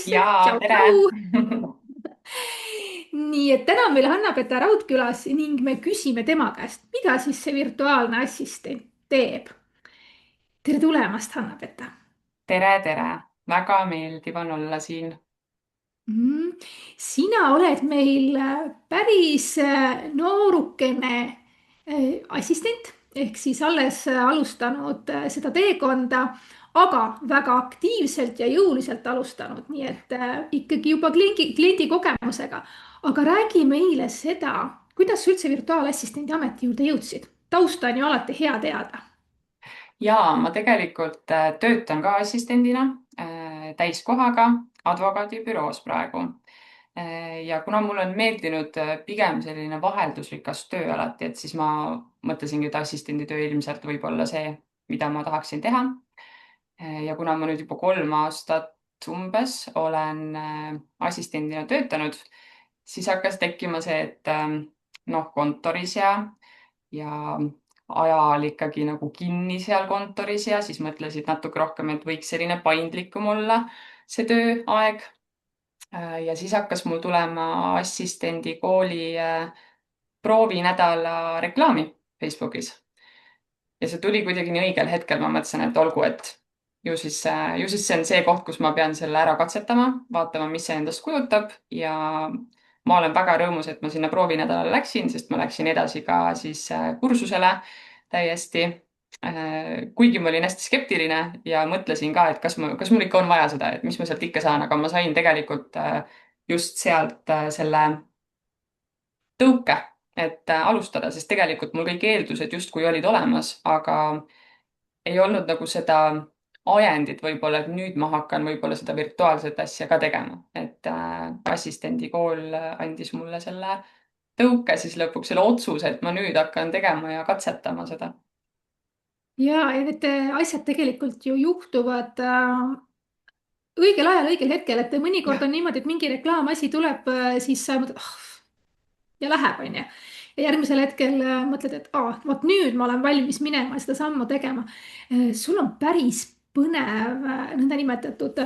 Jaa, Tšau, tere! tšau! Nii et täna on meil Hanna-Peta Raud külas ning me küsime tema käest, mida siis see virtuaalne assistent teeb. Tere tulemast, Hanna-Peta! Tere, tere! Väga meeldiv on olla siin. Mm. Sina oled meil päris noorukene assistent ehk siis alles alustanud seda teekonda, aga väga aktiivselt ja jõuliselt alustanud, nii et ikkagi juba kliendi kogemusega. aga räägi meile seda, kuidas sa üldse virtuaalassistendi ameti juurde jõudsid? Tausta on ju alati hea teada. Jaa, ma tegelikult töötan ka assistendina täiskohaga advokaadibüroos praegu. Ja kuna mulle on meeldinud pigem selline vaheldusrikas töö alati, et siis ma mõtlesingi, et assistenditöö ilmselt võib olla see, mida ma tahaksin teha. Ja kuna ma nüüd juba 3 aastat umbes olen assistendina töötanud, siis hakkas tekkima see, et kontoris ja ajal ikkagi nagu kinni seal kontoris ja siis mõtlesid natuke rohkem, et võiks selline paindlikum olla see tööaeg. Ja siis hakkas mul tulema assistendi kooli proovinädala reklaami Facebookis. Ja see tuli kuidagi nii õigel hetkel, ma mõtlesin, et olgu, et ju siis see on see koht, kus ma pean selle ära katsetama, vaatama, mis see endast kujutab ja ma olen väga rõõmus, et ma sinna proovinädalale läksin, sest ma läksin edasi ka siis kursusele täiesti. Kuigi ma olin hästi skeptiline ja mõtlesin ka, et kas mul ikka on vaja seda, et mis ma sealt ikka saan, aga ma sain tegelikult just sealt selle tõuke, et alustada, sest tegelikult mul kõik eeldused justkui olid olemas, aga ei olnud nagu seda ajendit võib-olla, et nüüd ma hakkan võib-olla seda virtuaalset asja ka tegema. Et assistendikool andis mulle selle tõuke siis lõpuks selle otsuse, et ma nüüd hakkan tegema ja katsetama seda. ja need asjad tegelikult ju juhtuvad õigel ajal, õigel hetkel, et mõnikord jah, on niimoodi, et mingi reklaamasi tuleb, siis sa mõtled, ja läheb, onju. ja järgmisel hetkel mõtled, et vot nüüd ma olen valmis minema ja seda sammu tegema. sul on päris põnev nõndanimetatud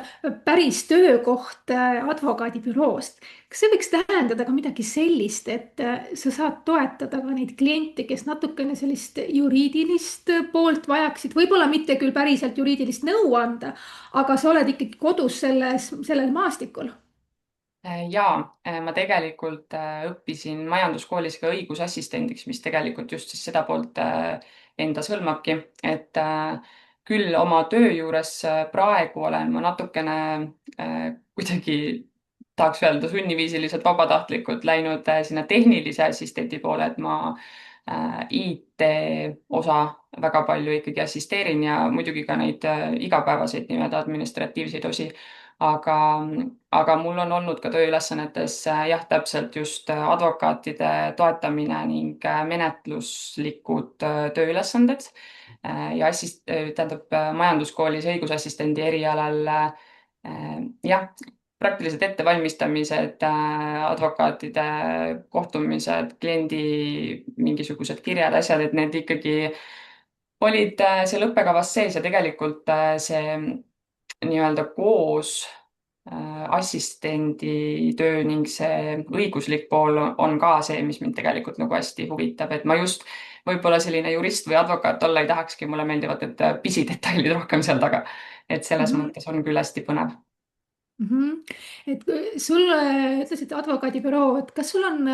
päris töökoht advokaadibüroost. kas see võiks tähendada ka midagi sellist, et sa saad toetada ka neid kliente, kes natukene sellist juriidilist poolt vajaksid, võib-olla mitte küll päriselt juriidilist nõu anda, aga sa oled ikkagi kodus sellel maastikul? Ma tegelikult õppisin majanduskoolis ka õigusassistendiks, mis tegelikult just siis seda poolt endas hõlmabki, et küll oma töö juures praegu olen ma natukene kuidagi tahaks öelda sunniviisiliselt vabatahtlikult läinud sinna tehnilise assistendi poole, et ma IT osa väga palju ikkagi assisteerin ja muidugi ka neid igapäevaseid nii-öelda administratiivseid osi. aga, aga mul on olnud ka tööülesannetes jah, täpselt just advokaatide toetamine ning menetluslikud tööülesanded ja tähendab majanduskoolis õigusassistendi erialal jah, praktilised ettevalmistamised, advokaatide kohtumised, kliendi mingisugused kirjad, asjad, et need ikkagi olid seal õppekavas sees ja tegelikult see nii-öelda koos assistendi töö ning see õiguslik pool on ka see, mis mind tegelikult nagu hästi huvitab, et ma just võib-olla selline jurist või advokaat olla ei tahakski, mulle meeldivad need pisidetailid rohkem seal taga. et selles mõttes on küll hästi põnev. Mhm. et sul ütlesid advokaadibüroo, et kas sul on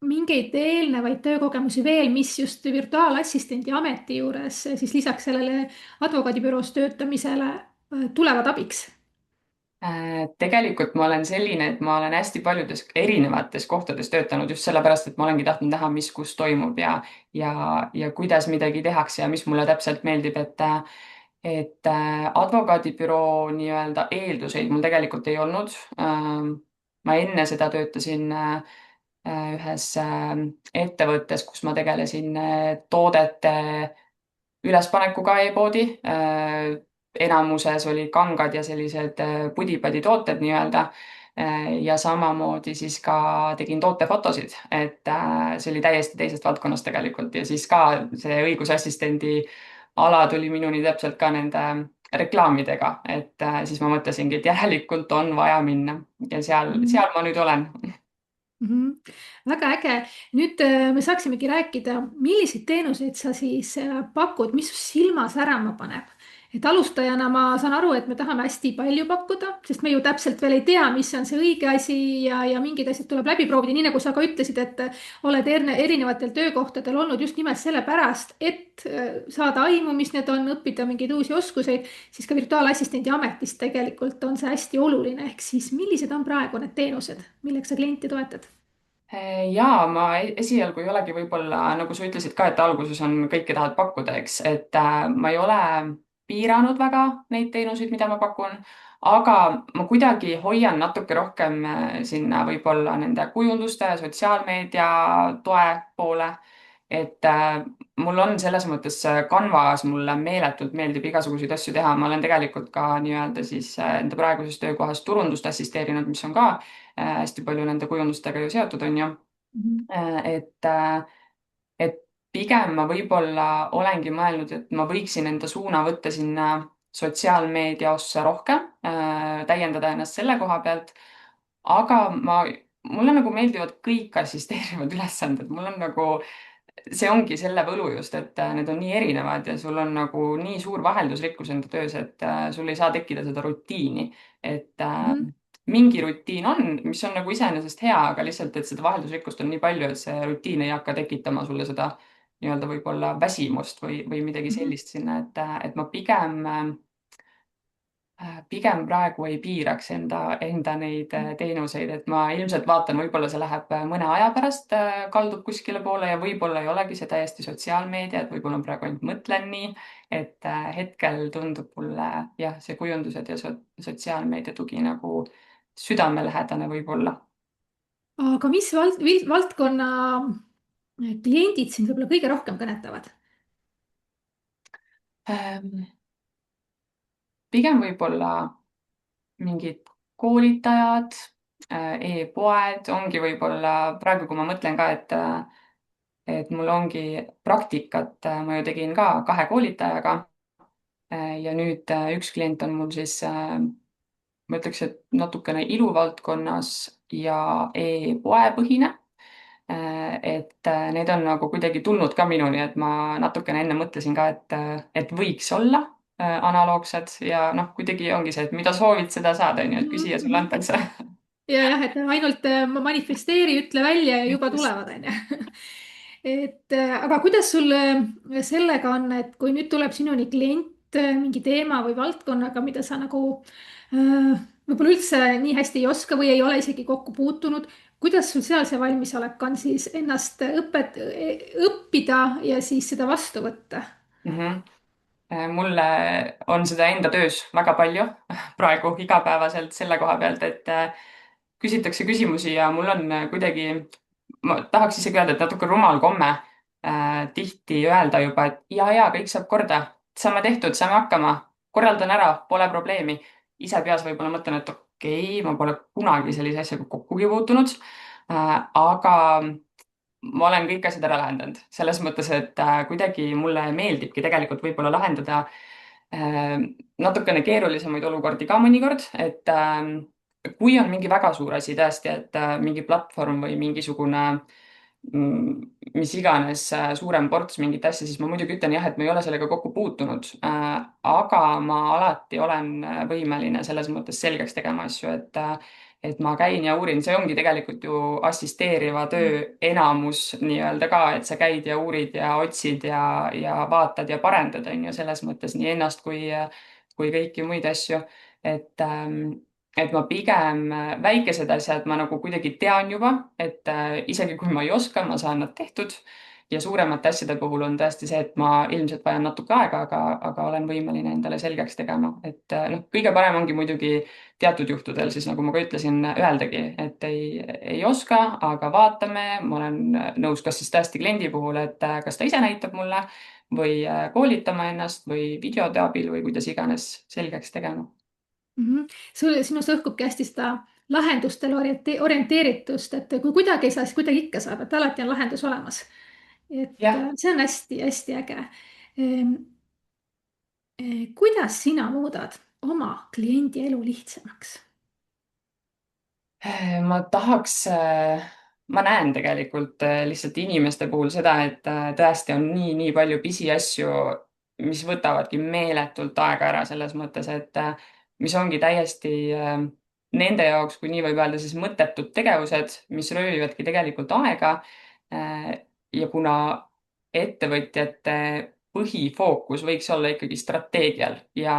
mingeid eelnevaid töökogemusi veel, mis just virtuaalassistendi ameti juures siis lisaks sellele advokaadibüroos töötamisele tulevad abiks? Tegelikult ma olen selline, et ma olen hästi paljudes erinevates kohtades töötanud just sellepärast, et ma olengi tahtnud näha, mis kus toimub ja kuidas midagi tehakse ja mis mulle täpselt meeldib, et advokaadibüroo nii-öelda eelduseid mul tegelikult ei olnud. Ma enne seda töötasin ühes ettevõttes, kus ma tegelesin toodete ülespanekuga e-poodi. Enamuses olid kangad ja sellised pudi-padi tooted nii-öelda. Ja samamoodi siis ka tegin tootefotosid, et see oli täiesti teisest valdkonnast tegelikult ja siis ka see õigusassistendi ala tuli minuni täpselt ka nende reklaamidega, et siis ma mõtlesingi, et järelikult on vaja minna ja seal ma nüüd olen. Mhm. Väga äge. Nüüd me saaksimegi rääkida, milliseid teenuseid sa siis pakud, mis su silma särama paneb. Et alustajana ma saan aru, et me tahame hästi palju pakkuda, sest me ju täpselt veel ei tea, mis on see õige asi ja mingid asjad tuleb läbi proovida, nii nagu sa ka ütlesid, et oled erinevatel töökohtadel olnud just nimelt sellepärast, et saada aimu, mis need on, õppida mingeid uusi oskuseid, siis ka virtuaalassistendi ametis tegelikult on see hästi oluline. Ehk siis millised on praegu need teenused, millega sa klienti toetad? Jaa, ma esialgu ei olegi võib-olla, nagu sa ütlesid ka, et alguses on kõike tahad pakkuda, eks, et ma ei ole piiranud väga neid teenuseid, mida ma pakun, aga ma kuidagi hoian natuke rohkem sinna võib-olla nende kujunduste, sotsiaalmeedia toe poole. Et mul on selles mõttes Canvas, mulle meeletult meeldib igasuguseid asju teha, ma olen tegelikult ka nii-öelda siis enda praeguses töökohas turundust assisteerinud, mis on ka hästi palju nende kujundustega ju seotud, on ju. Mhm. Et, et pigem ma võib-olla olengi mõelnud, et ma võiksin enda suuna võtta sinna sotsiaalmeedia ossa rohkem, täiendada ennast selle koha pealt. aga mulle nagu meeldivad kõik assisteerivad ülesanded, mul on nagu see ongi selle võlu just, et need on nii erinevad ja sul on nagu nii suur vaheldusrikkus enda töös, et sul ei saa tekkida seda rutiini. Et Mhm. mingi rutiin on, mis on nagu iseenesest hea, aga lihtsalt, et seda vaheldusrikkust on nii palju, et see rutiin ei hakka tekitama sulle seda nii-öelda võib-olla väsimust või midagi Mhm. sellist sinna, et ma pigem praegu ei piiraks enda neid teenuseid, et ma ilmselt vaatan, võib-olla see läheb mõne aja pärast, kaldub kuskile poole ja võib-olla ei olegi see täiesti sotsiaalmeedia, et võib-olla ma praegu ainult mõtlen nii, et hetkel tundub mulle jah, see kujundused ja sotsiaalmeedia tugi nagu südamelähedane võib-olla. aga mis valdkonna kliendid sind võib-olla kõige rohkem kõnetavad? Ähm, pigem võib-olla mingid koolitajad, e-poed ongi võib-olla praegu, kui ma mõtlen ka, et mul ongi praktikat, ma ju tegin ka 2 koolitajaga. Ja nüüd üks klient on mul siis, ma ütleks, et natukene iluvaldkonnas ja e-poepõhine. Et need on nagu kuidagi tulnud ka minuni, et ma natukene enne mõtlesin ka, et võiks olla analoogsed ja noh, kuidagi ongi see, et mida soovid, seda saad, on ju, et Mhm, küsija sulle mhm. antakse. ja jah, et ainult manifesteeri, ütle välja ja juba just. tulevad, onju. et aga kuidas sul sellega on, et kui nüüd tuleb sinuni klient mingi teema või valdkonnaga, mida sa nagu võib-olla üldse nii hästi ei oska või ei ole isegi kokku puutunud, kuidas sul seal see valmisolek on siis ennast õppida ja siis seda vastu võtta? Mhm. Mulle on seda enda töös väga palju praegu igapäevaselt selle koha pealt, et küsitakse küsimusi ja mul on kuidagi, ma tahaks isegi öelda, et natuke rumal komme tihti öelda juba, et ja kõik saab korda, saame tehtud, saame hakkama, korraldan ära, pole probleemi. ise peas võib-olla mõtlen, et okei, ma pole kunagi sellise asjaga kokkugi puutunud. aga ma olen kõik asjad ära lahendanud, selles mõttes, et kuidagi mulle meeldibki tegelikult võib-olla lahendada äh, natukene keerulisemaid olukordi ka mõnikord, et kui on mingi väga suur asi tõesti, et mingi platvorm või mingisugune mis iganes suurem ports mingit asja, siis ma muidugi ütlen jah, et ma ei ole sellega kokku puutunud. aga ma alati olen võimeline selles mõttes selgeks tegema asju, et ma käin ja uurin, see ongi tegelikult ju assisteeriva töö enamus nii-öelda ka, et sa käid ja uurid ja otsid ja vaatad ja parendad, on ju, selles mõttes nii ennast kui kõiki muid asju. et et ma pigem väikesed asjad ma nagu kuidagi tean juba, et isegi kui ma ei oska, ma saan nad tehtud. ja suuremate asjade puhul on tõesti see, et ma ilmselt vajan natuke aega, aga olen võimeline endale selgeks tegema, et noh, kõige parem ongi muidugi teatud juhtudel siis nagu ma ka ütlesin, öeldagi, et ei oska, aga vaatame, ma olen nõus, kas siis tõesti kliendi puhul, et kas ta ise näitab mulle või koolitama ennast või videote abil või kuidas iganes selgeks tegema. Sinust õhkubki hästi seda lahendustele orienteeritust, et kui kuidagi ei saa, siis kuidagi ikka saab, et alati on lahendus olemas. et jah. see on hästi-hästi äge. Ehm, kuidas sina muudad oma kliendi elu lihtsamaks? Ma tahaks, ma näen tegelikult lihtsalt inimeste puhul seda, et tõesti on nii palju pisiasju, mis võtavadki meeletult aega ära selles mõttes, et mis ongi täiesti nende jaoks, kui nii võib öelda, siis mõttetud tegevused, mis röövivadki tegelikult aega. Ja kuna ettevõtjate põhifookus võiks olla ikkagi strateegial ja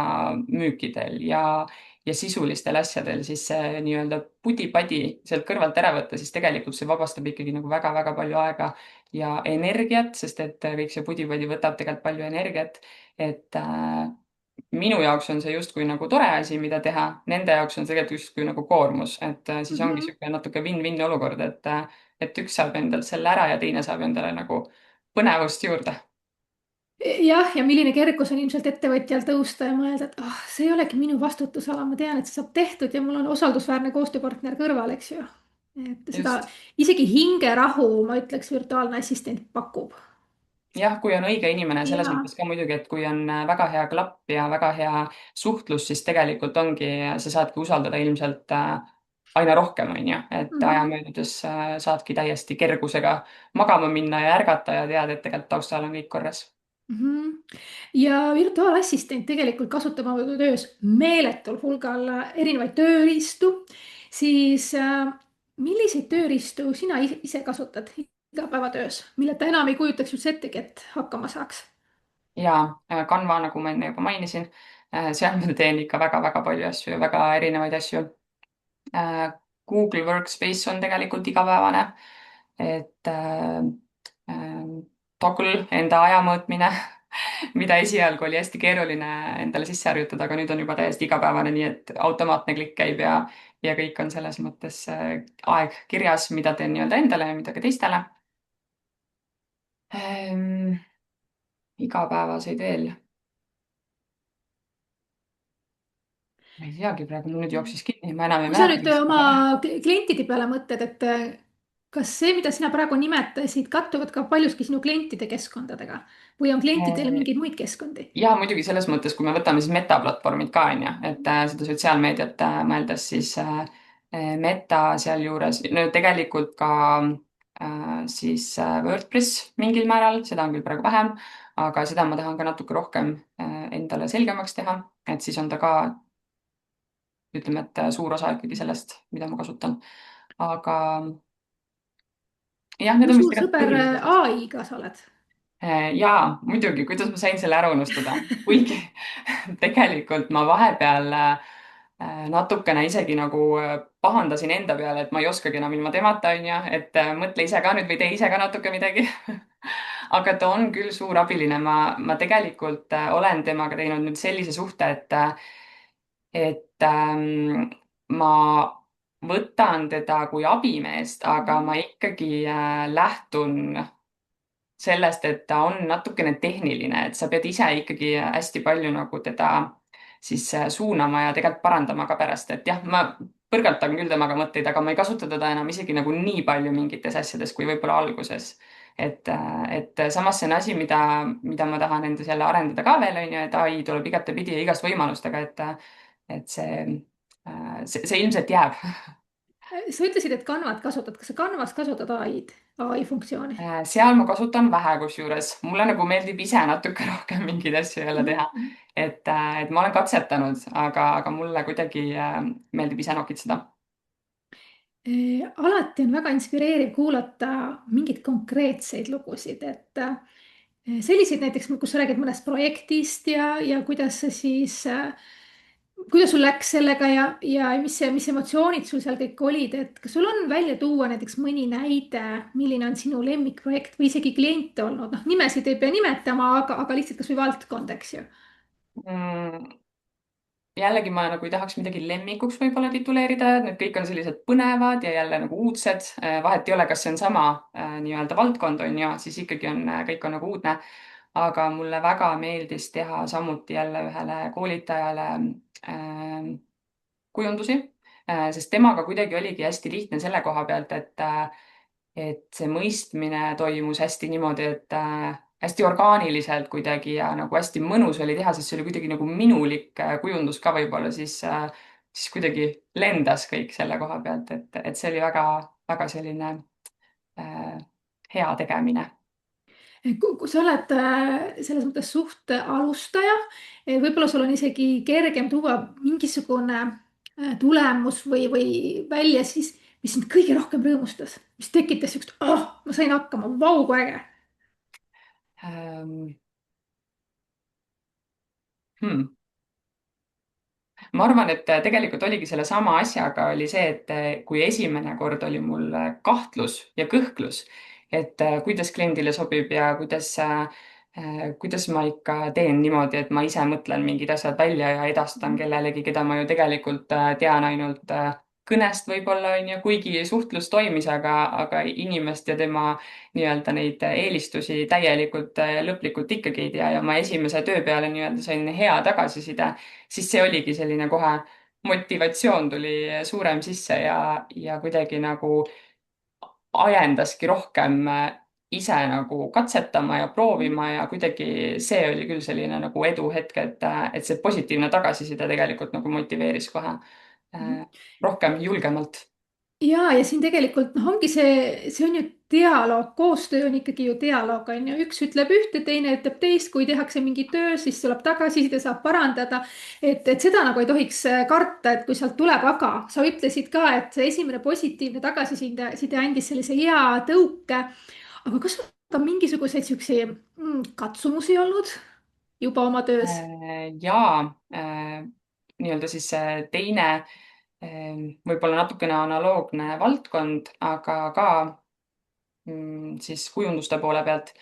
müükidel ja sisulistel asjadel, siis see nii-öelda pudi-padi sealt kõrvalt ära võtta, siis tegelikult see vabastab ikkagi nagu väga-väga palju aega ja energiat, sest et kõik see pudi-padi võtab tegelikult palju energiat. Et minu jaoks on see justkui nagu tore asi, mida teha, nende jaoks on see tegelikult justkui nagu koormus, et siis ongi Mhm. niisugune natuke win-win olukord, et üks saab endalt selle ära ja teine saab endale nagu põnevust juurde. jah, ja milline kergus on ilmselt ettevõtjal tõusta ja mõelda, et ah, see ei olegi minu vastutusala, ma tean, et see saab tehtud ja mul on usaldusväärne koostööpartner kõrval, eks ju. et seda just. isegi hingerahu, ma ütleks, virtuaalne assistent pakub. Jah, kui on õige inimene, selles ja mõttes ka muidugi, et kui on väga hea klapp ja väga hea suhtlus, siis tegelikult ongi, sa saadki usaldada ilmselt aina rohkem, on ju, et aja Mhm. möödudes saadki täiesti kergusega magama minna ja ärgata ja tead, et tegelikult taustal on kõik korras. Mhm. ja virtuaalassistent tegelikult kasutab oma töös meeletul hulgal erinevaid tööriistu, siis milliseid tööriistu sina ise kasutad igapäevatöös, milleta enam ei kujutaks üldse ettegi, et hakkama saaks? Ja Canva, nagu ma enne juba mainisin, seal ma teen ikka väga-väga palju asju ja väga erinevaid asju. Google Workspace on tegelikult igapäevane, et Toggle, enda aja mõõtmine, mida esialgu oli hästi keeruline endale sisse harjutada, aga nüüd on juba täiesti igapäevane, nii et automaatne klikk käib ja kõik on selles mõttes aeg kirjas, mida teen nii-öelda endale ja mida ka teistele. Ähm, igapäevaseid veel, ma ei teagi praegu, mul nüüd jooksis kinni, ma enam ei kui sa mäleta, nüüd mis oma igapäeva. klientide peale mõtled, et kas see, mida sina praegu nimetasid, kattuvad ka paljuski sinu klientide keskkondadega või on klientidel mingeid muid keskkondi? Ja muidugi selles mõttes, kui me võtame siis metaplatvormid ka, on ju, et seda sotsiaalmeediat mõeldes, siis Meta sealjuures, no tegelikult ka siis WordPress mingil määral, seda on küll praegu vähem, aga seda ma tahan ka natuke rohkem endale selgemaks teha, et siis on ta ka, ütleme, et suur osa ikkagi sellest, mida ma kasutan. aga jah, need kui on vist suur tegelikult sõber põhilised asjad. ai-ga sa oled? Jaa, muidugi, kuidas ma sain selle ära unustada, kuigi tegelikult ma vahepeal natukene isegi nagu pahandasin enda peale, et ma ei oskagi enam ilma temata, onju, et mõtle ise ka nüüd või tee ise ka natuke midagi. aga ta on küll suur abiline, ma tegelikult olen temaga teinud nüüd sellise suhte, et ma võtan teda kui abimeest, aga Mhm. ma ikkagi lähtun sellest, et ta on natukene tehniline, et sa pead ise ikkagi hästi palju nagu teda siis suunama ja tegelikult parandama ka pärast, et jah, ma põrgatan küll temaga mõtteid, aga ma ei kasuta teda enam isegi nagu nii palju mingites asjades kui võib-olla alguses. et samas see on asi, mida ma tahan endas jälle arendada ka veel, on ju, et ai tuleb igatepidi ja igast võimalustega, et see ilmselt jääb. sa ütlesid, et Canvat kasutad, kas sa Canvas kasutad ai-d, ai funktsiooni? Seal ma kasutan vähe, kusjuures mulle nagu meeldib ise natuke rohkem mingeid asju jälle teha. Mhm. et ma olen katsetanud, aga mulle kuidagi meeldib ise nokitseda. alati on väga inspireeriv kuulata mingeid konkreetseid lugusid, et selliseid näiteks, kus sa räägid mõnest projektist ja kuidas see siis, kuidas sul läks sellega ja mis emotsioonid sul seal kõik olid, et kas sul on välja tuua näiteks mõni näide, milline on sinu lemmikprojekt või isegi klient olnud, noh, nimesid ei pea nimetama, aga lihtsalt kasvõi valdkond, eks ju. mm, Jällegi ma nagu ei tahaks midagi lemmikuks võib-olla tituleerida, et need kõik on sellised põnevad ja jälle nagu uudsed. vahet ei ole, kas see on sama nii-öelda valdkond, on ju, siis ikkagi on, kõik on nagu uudne. aga mulle väga meeldis teha samuti jälle ühele koolitajale äh, kujundusi, sest temaga kuidagi oligi hästi lihtne selle koha pealt, et see mõistmine toimus hästi niimoodi, hästi orgaaniliselt kuidagi ja nagu hästi mõnus oli teha, sest see oli kuidagi nagu minulik kujundus ka võib-olla, siis kuidagi lendas kõik selle koha pealt, et see oli väga selline äh, hea tegemine. Kui sa oled selles mõttes suht alustaja, võib-olla sul on isegi kergem tuua mingisugune tulemus või välja siis, mis sind kõige rohkem rõõmustas, mis tekitas siukest, oh, ma sain hakkama, vau, kui äge. Ähm, hmm. ma arvan, et tegelikult oligi sellesama asjaga oli see, et kui esimene kord oli mul kahtlus ja kõhklus, et kuidas kliendile sobib ja kuidas ma ikka teen niimoodi, et ma ise mõtlen mingid asjad välja ja edastan kellelegi, keda ma ju tegelikult tean ainult kõnest võib-olla onju, kuigi suhtlus toimis, aga inimest ja tema nii-öelda neid eelistusi täielikult lõplikult ikkagi ei tea ja ma esimese töö peale nii-öelda sain hea tagasiside, siis see oligi selline kohe motivatsioon tuli suurem sisse ja kuidagi nagu ajendaski rohkem ise nagu katsetama ja proovima ja kuidagi see oli küll selline nagu eduhetk, et see positiivne tagasiside tegelikult nagu motiveeris kohe äh, rohkem julgemalt. ja siin tegelikult noh, ongi see on ju dialoog, koostöö on ikkagi ju dialoog, on ju, üks ütleb ühte, teine ütleb teist, kui tehakse mingi töö, siis tuleb tagasiside, saab parandada. et seda nagu ei tohiks karta, et kui sealt tuleb, aga sa ütlesid ka, et see esimene positiivne tagasiside andis sellise hea tõuke. aga kas sul on mingisuguseid siukseid katsumusi olnud juba oma töös? Ja nii-öelda siis see teine võib-olla natukene analoogne valdkond, aga ka siis kujunduste poole pealt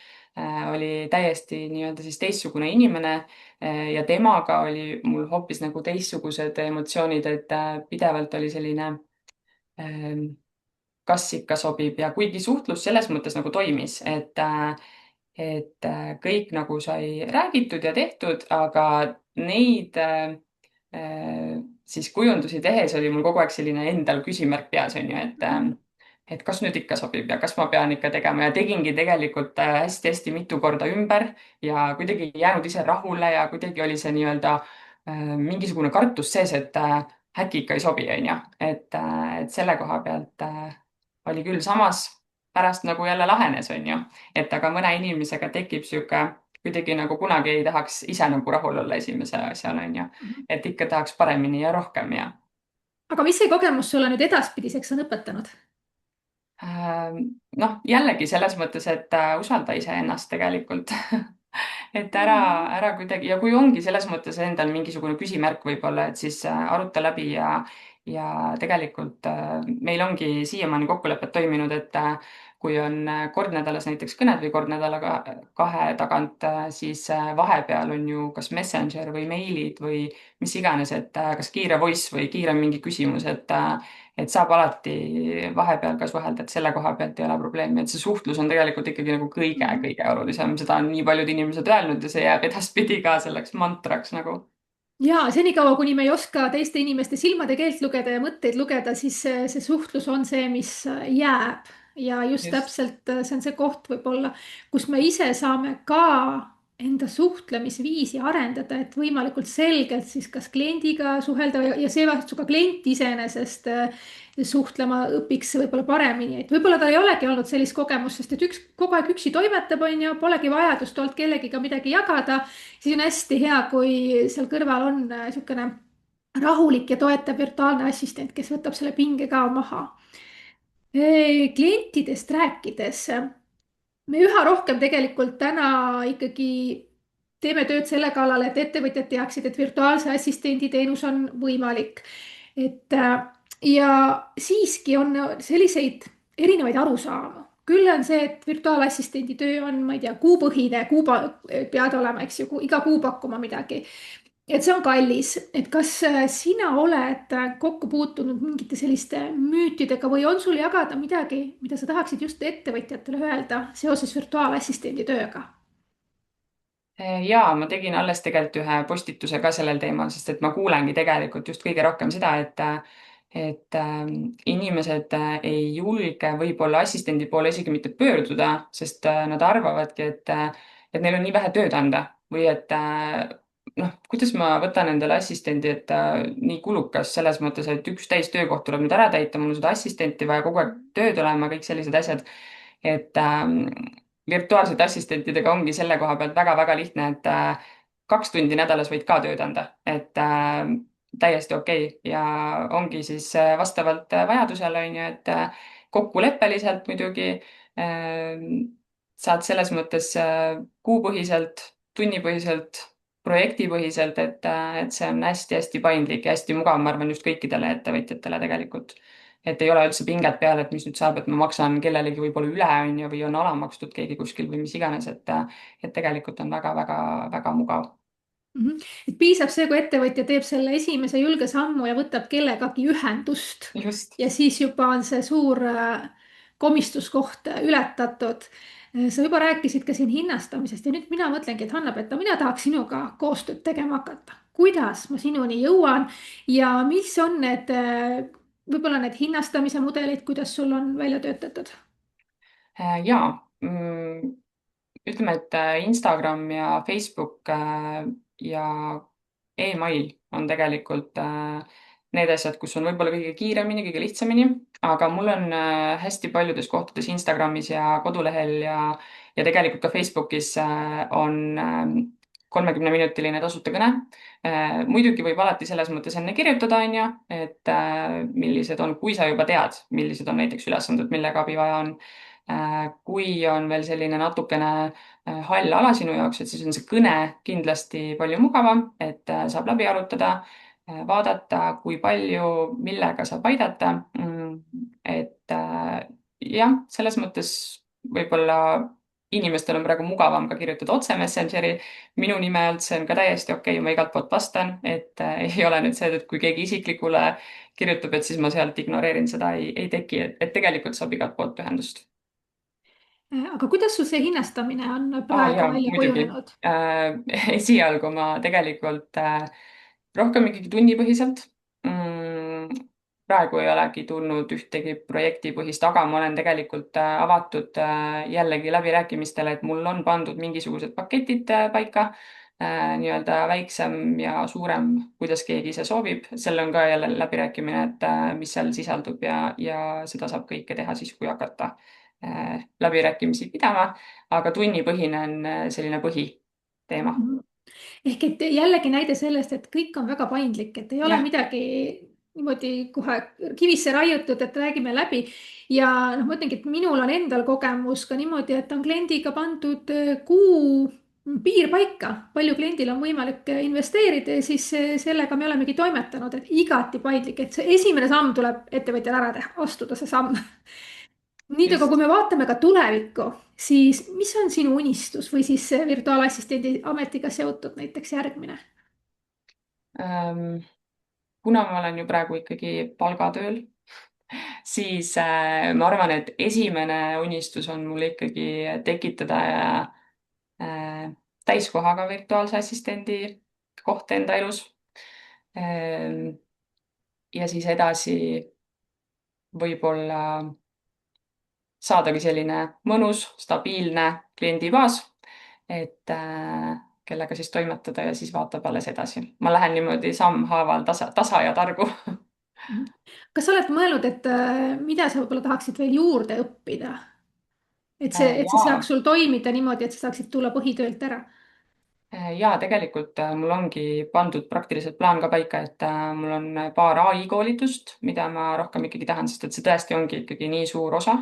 oli täiesti nii-öelda siis teistsugune inimene ja temaga oli mul hoopis nagu teistsugused emotsioonid, et pidevalt oli selline ähm, kas ikka sobib ja kuigi suhtlus selles mõttes nagu toimis, et kõik nagu sai räägitud ja tehtud, aga neid siis kujundusi tehes oli mul kogu aeg selline endal küsimärk peas, on ju, et kas nüüd ikka sobib ja kas ma pean ikka tegema ja tegingi tegelikult hästi-hästi mitu korda ümber ja kuidagi ei jäänud ise rahule ja kuidagi oli see nii-öelda mingisugune kartus sees, et äkki ikka ei sobi, on ju, et selle koha pealt oli küll, samas pärast nagu jälle lahenes, on ju, et aga mõne inimesega tekib sihuke kuidagi nagu kunagi ei tahaks ise nagu rahul olla esimese asjana, on ju, et ikka tahaks paremini ja rohkem ja aga mis see kogemus sulle nüüd edaspidiseks on õpetanud? noh, jällegi selles mõttes, et usalda iseennast tegelikult et ära kuidagi ja kui ongi selles mõttes endal mingisugune küsimärk võib-olla, et siis aruta läbi ja tegelikult meil ongi siiamaani kokkulepped toiminud, et kui on kord nädalas näiteks kõned või kord nädalaga kahe tagant, siis vahepeal on ju kas Messenger või meilid või mis iganes, et kas kiire voice või kiire mingi küsimus, et saab alati vahepeal ka suhelda, et selle koha pealt ei ole probleemi, et see suhtlus on tegelikult ikkagi nagu kõige-kõige olulisem, seda on nii paljud inimesed öelnud ja see jääb edaspidi ka selleks mantraks nagu. ja senikaua, kuni me ei oska teiste inimeste silmade keelt lugeda ja mõtteid lugeda, siis see suhtlus on see, mis jääb. ja just just. täpselt see on see koht võib-olla, kus me ise saame ka enda suhtlemisviisi arendada, et võimalikult selgelt siis kas kliendiga suhelda ja seevastu ka klient iseenesest suhtlema õpiks võib-olla paremini, et võib-olla tal ei olegi olnud sellist kogemust, sest et üks kogu aeg üksi toimetab, on ju, polegi vajadust olnud kellegiga midagi jagada. siis on hästi hea, kui seal kõrval on niisugune rahulik ja toetav virtuaalne assistent, kes võtab selle pinge ka maha. klientidest rääkides, me üha rohkem tegelikult täna ikkagi teeme tööd selle kallal, et ettevõtjad teaksid, et virtuaalse assistendi teenus on võimalik. et ja siiski on selliseid erinevaid arusaamu. küll on see, et virtuaalassistendi töö on, ma ei tea, kuupõhine, pead olema, eks ju, iga kuu pakkuma midagi. et see on kallis, et kas sina oled kokku puutunud mingite selliste müütidega või on sul jagada midagi, mida sa tahaksid just ettevõtjatele öelda seoses virtuaalassistendi tööga? Ja ma tegin alles tegelikult ühe postituse ka sellel teemal, sest et ma kuulengi tegelikult just kõige rohkem seda, et inimesed ei julge võib-olla assistendi poole isegi mitte pöörduda, sest nad arvavadki, et neil on nii vähe tööd anda või et noh, kuidas ma võtan endale assistendi, et nii kulukas selles mõttes, et üks täistöökoht tuleb nüüd ära täita, mul on seda assistenti vaja kogu aeg tööd olema, kõik sellised asjad. Et virtuaalsete assistentidega ongi selle koha pealt väga-väga lihtne, et 2 tundi nädalas võid ka tööd anda, et täiesti okei ja ongi siis vastavalt vajadusele on ju, et kokkuleppeliselt muidugi äh, saad selles mõttes kuupõhiselt, tunnipõhiselt, projektipõhiselt, et see on hästi-hästi paindlik ja hästi mugav, ma arvan, just kõikidele ettevõtjatele tegelikult. Et ei ole üldse pinget peal, et mis nüüd saab, et ma maksan kellelegi võib-olla üle, on ju, või on alamakstud keegi kuskil või mis iganes, et tegelikult on väga-väga-väga mugav. Et piisab see, kui ettevõtja teeb selle esimese julge sammu ja võtab kellegagi ühendust just. ja siis juba on see suur komistuskoht ületatud. Sa juba rääkisid ka siin hinnastamisest ja nüüd mina mõtlengi, et Hanna-Petta, mina tahaks sinuga koostööd tegema hakata. kuidas ma sinuni jõuan ja mis on need võib-olla need hinnastamise mudelid, kuidas sul on välja töötatud? Jaa, ütleme, et Instagram ja Facebook ja email on tegelikult need asjad, kus on võib-olla kõige kiiremini, kõige lihtsamini, aga mul on hästi paljudes kohtades Instagramis ja kodulehel ja tegelikult ka Facebookis on 30-minutiline tasuta kõne. Muidugi võib alati selles mõttes enne kirjutada, on ju, et millised on, kui sa juba tead, millised on näiteks ülesanded, millega abi vaja on. Kui on veel selline natukene hall ala sinu jaoks, et siis on see kõne kindlasti palju mugavam, et saab läbi arutada, vaadata, kui palju, millega saab aidata. Et jah, selles mõttes võib-olla inimestel on praegu mugavam ka kirjutada otse Messengeri minu nime alt, see on ka täiesti okei, ma igalt poolt vastan, et ei ole nüüd see, et kui keegi isiklikule kirjutab, et siis ma sealt ignoreerin seda, ei teki, et tegelikult saab igalt poolt ühendust. Aga kuidas sul see hinnastamine on praegu Jaa, välja muidugi. kujunenud? Esialgu ma tegelikult rohkem ikkagi tunnipõhiselt. Praegu ei olegi tulnud ühtegi projektipõhist, aga ma olen tegelikult avatud jällegi läbirääkimistele, et mul on pandud mingisugused paketid paika, nii-öelda väiksem ja suurem, kuidas keegi ise soovib. seal on ka jälle läbirääkimine, et mis seal sisaldub ja seda saab kõike teha siis, kui hakata läbirääkimisi pidama, aga tunnipõhine on selline põhiteema. Ehk et jällegi näide sellest, et kõik on väga paindlik, et ei ole jah, midagi niimoodi kohe kivisse raiutud, et räägime läbi. ja noh, ma ütlengi, et minul on endal kogemus ka niimoodi, et on kliendiga pandud kuu piir paika, palju kliendil on võimalik investeerida ja siis sellega me olemegi toimetanud, et igati paindlik, et see esimene samm tuleb ettevõtjal ära teha, astuda see samm. Nüüd aga, kui just. me vaatame ka tulevikku, siis mis on sinu unistus või siis virtuaalassistendi ametiga seotud näiteks järgmine? Ähm, kuna ma olen ju praegu ikkagi palgatööl, siis ma arvan, et esimene unistus on mul ikkagi tekitada täiskohaga virtuaalse assistendi koht enda elus. Ja siis edasi võib-olla saadagi selline mõnus, stabiilne kliendibaas, et kellega siis toimetada ja siis vaatab alles edasi. ma lähen niimoodi sammhaaval tasa ja targu. Kas sa oled mõelnud, et mida sa võib-olla tahaksid veel juurde õppida? Et see Jaa. saaks sul toimida niimoodi, et sa saaksid tulla põhitöölt ära? Jaa, tegelikult mul ongi pandud praktiliselt plaan ka paika, et mul on paar ai koolitust, mida ma rohkem ikkagi tahan, sest et see tõesti ongi ikkagi nii suur osa.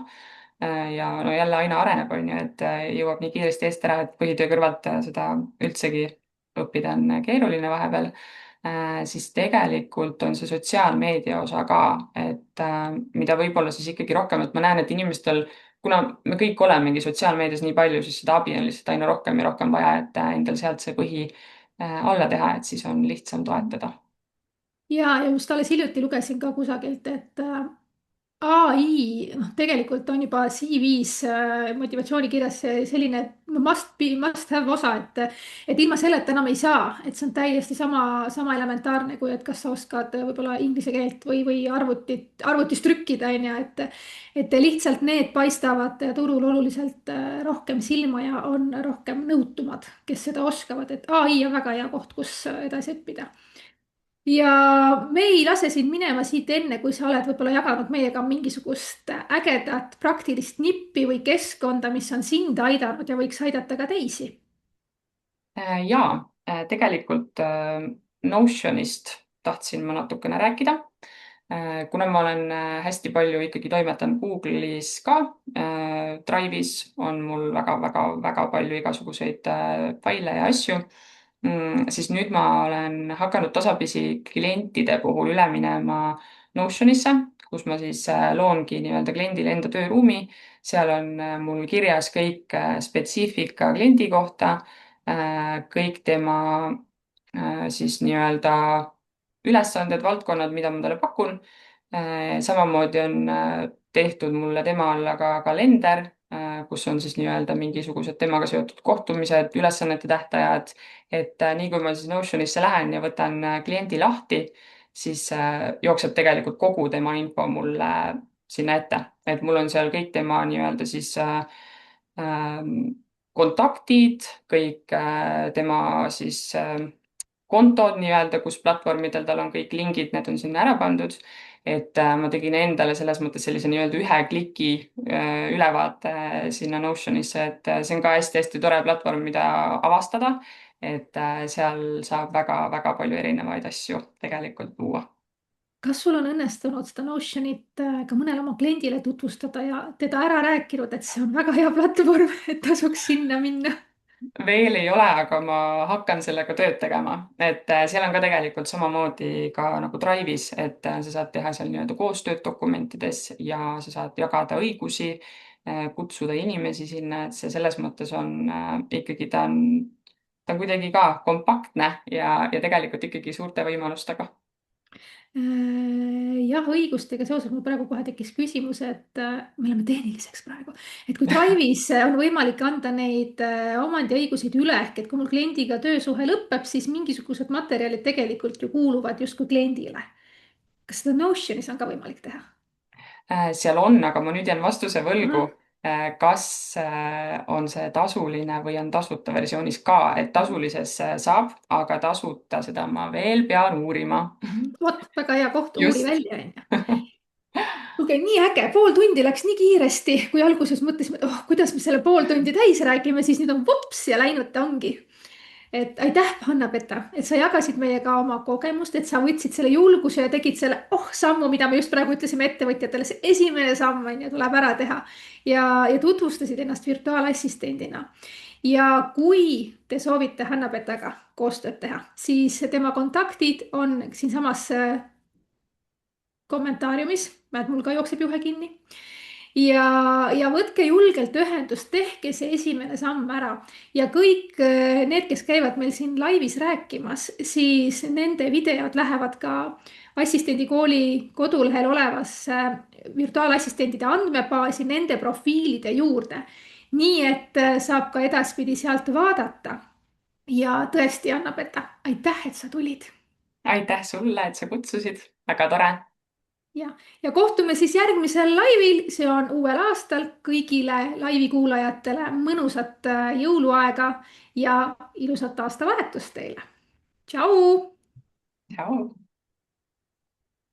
Ja no jälle aina areneb, on ju, et jõuab nii kiiresti eest ära, et põhitöö kõrvalt seda üldsegi õppida on keeruline vahepeal. Siis tegelikult on see sotsiaalmeedia osa ka, et mida võib-olla siis ikkagi rohkem, et ma näen, et inimestel kuna me kõik olemegi sotsiaalmeedias nii palju, siis seda abi on lihtsalt aina rohkem ja rohkem vaja, et endal sealt see põhi alla teha, et siis on lihtsam toetada. Ja just alles hiljuti lugesin ka kusagilt, et ai, noh, tegelikult on juba CV-s motivatsioonikirjas selline must have osa, et ilma selleta enam ei saa, et see on täiesti sama elementaarne, kui et kas sa oskad võib-olla inglise keelt või arvutis trükkida, on ju, et lihtsalt need paistavad turul oluliselt rohkem silma ja on rohkem nõutumad, kes seda oskavad, et ai on väga hea koht, kus edasi õppida. Ja me ei lase sind minema siit enne, kui sa oled võib-olla jaganud meiega mingisugust ägedat praktilist nippi või keskkonda, mis on sind aidanud ja võiks aidata ka teisi. Jaa, tegelikult Notionist tahtsin ma natukene rääkida. Kuna ma olen hästi palju ikkagi toimetanud Google'is ka, Drive'is on mul väga-väga-väga palju igasuguseid faile ja asju, siis nüüd ma olen hakanud tasapisi klientide puhul üle minema Notionisse, kus ma siis loongi nii-öelda kliendile enda tööruumi. seal on mul kirjas kõik spetsiifika kliendi kohta, kõik tema siis nii-öelda ülesanded, valdkonnad, mida ma talle pakun. Samamoodi on tehtud mulle tema alla ka kalender, kus on siis nii-öelda mingisugused temaga seotud kohtumised, ülesannete tähtajad. Et nii kui ma siis Notionisse lähen ja võtan kliendi lahti, siis jookseb tegelikult kogu tema info mulle sinna ette, et mul on seal kõik tema nii-öelda siis kontaktid, kõik tema siis kontod nii-öelda, kus platvormidel tal on kõik lingid, need on sinna ära pandud. Et ma tegin endale selles mõttes sellise nii-öelda ühe kliki ülevaate sinna Notionisse, et see on ka hästi-hästi tore platvorm, mida avastada. Et seal saab väga-väga palju erinevaid asju tegelikult luua. Kas sul on õnnestunud seda Notionit ka mõnele oma kliendile tutvustada ja teda ära rääkinud, et see on väga hea platvorm, et tasuks sinna minna? Veel ei ole, aga ma hakkan sellega tööd tegema, et seal on ka tegelikult samamoodi ka nagu Drive'is, et sa saad teha seal nii-öelda koostööd dokumentides ja sa saad jagada õigusi, kutsuda inimesi sinna, et see selles mõttes on ikkagi, ta on kuidagi ka kompaktne ja tegelikult ikkagi suurte võimalustega. Jah, õigustega seoses mul praegu kohe tekkis küsimus, et me läheme tehniliseks praegu, et kui Drive'is on võimalik anda neid omandiõiguseid üle, ehk et kui mul kliendiga töösuhe lõpeb, siis mingisugused materjalid tegelikult ju kuuluvad justkui kliendile. Kas seda Notionis on ka võimalik teha? Seal on, aga ma nüüd jään vastuse võlgu, Ahah. kas on see tasuline või on tasuta versioonis ka, et tasulises saab, aga tasuta seda ma veel pean uurima. Vot, väga hea koht, uuri Just. välja, on ju. kuulge, nii äge, pool tundi läks nii kiiresti, kui alguses mõtlesime, et oh, kuidas me selle pool tundi täis räägime, siis nüüd on vups ja läinud ta ongi. Et aitäh, Hanna-Peta, et sa jagasid meiega oma kogemust, et sa võtsid selle julguse ja tegid selle sammu, mida me just praegu ütlesime ettevõtjatele, see esimene samm on ju, tuleb ära teha. ja tutvustasid ennast virtuaalassistendina. Ja kui te soovite Hanna-Petaga koostööd teha, siis tema kontaktid on siinsamas kommentaariumis, et mul ka jookseb juhe kinni. ja võtke julgelt ühendust, tehke see esimene samm ära ja kõik need, kes käivad meil siin laivis rääkimas, siis nende videod lähevad ka assistendikooli kodulehel olevasse virtuaalassistentide andmebaasi nende profiilide juurde. nii et saab ka edaspidi sealt vaadata. ja tõesti, Anna-Peta, aitäh, et sa tulid. Aitäh sulle, et sa kutsusid, väga tore. ja kohtume siis järgmisel laivil, see on uuel aastal, kõigile laivi kuulajatele mõnusat jõuluaega ja ilusat aastavahetust teile. Tšau. tšau.